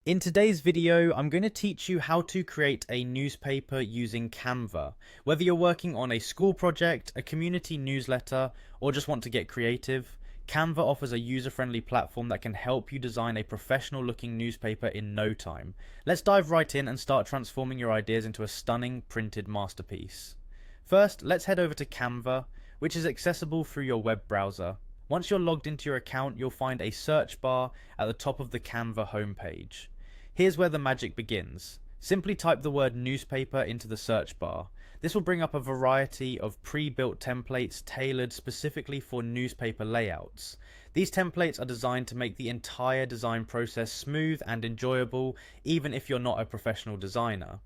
In today's video, I'm going to teach you how to create a newspaper using Canva. Whether you're working on a school project, a community newsletter, or just want to get creative, Canva offers a user-friendly platform that can help you design a professional-looking newspaper in no time. Let's dive right in and start transforming your ideas into a stunning printed masterpiece. First, let's head over to Canva, which is accessible through your web browser. Once you're logged into your account, you'll find a search bar at the top of the Canva homepage. Here's where the magic begins. Simply type the word newspaper into the search bar. This will bring up a variety of pre-built templates tailored specifically for newspaper layouts. These templates are designed to make the entire design process smooth and enjoyable, even if you're not a professional designer.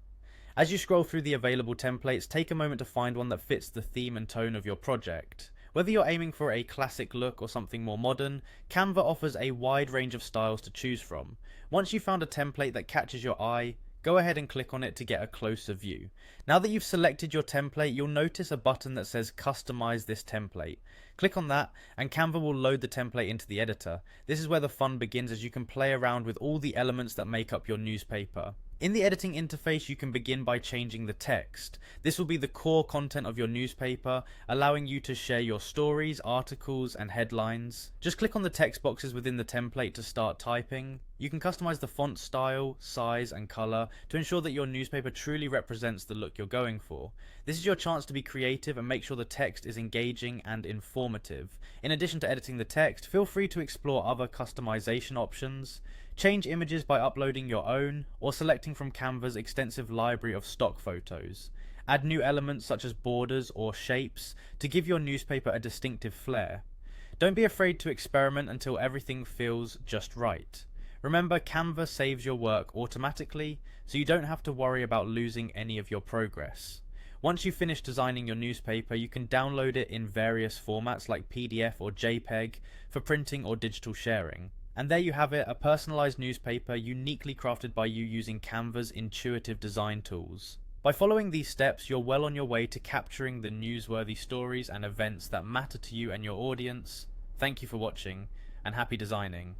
As you scroll through the available templates, take a moment to find one that fits the theme and tone of your project. Whether you're aiming for a classic look or something more modern, Canva offers a wide range of styles to choose from. Once you've found a template that catches your eye, go ahead and click on it to get a closer view. Now that you've selected your template, you'll notice a button that says Customize this template. Click on that and Canva will load the template into the editor. This is where the fun begins, as you can play around with all the elements that make up your newspaper. In the editing interface, you can begin by changing the text. This will be the core content of your newspaper, allowing you to share your stories, articles, and headlines. Just click on the text boxes within the template to start typing. You can customize the font style, size, and color to ensure that your newspaper truly represents the look you're going for. This is your chance to be creative and make sure the text is engaging and informative. In addition to editing the text, feel free to explore other customization options. Change images by uploading your own, or selecting from Canva's extensive library of stock photos. Add new elements such as borders or shapes to give your newspaper a distinctive flair. Don't be afraid to experiment until everything feels just right. Remember, Canva saves your work automatically, so you don't have to worry about losing any of your progress. Once you've finished designing your newspaper, you can download it in various formats like PDF or JPEG for printing or digital sharing. And there you have it, a personalized newspaper uniquely crafted by you using Canva's intuitive design tools. By following these steps, you're well on your way to capturing the newsworthy stories and events that matter to you and your audience. Thank you for watching, and happy designing.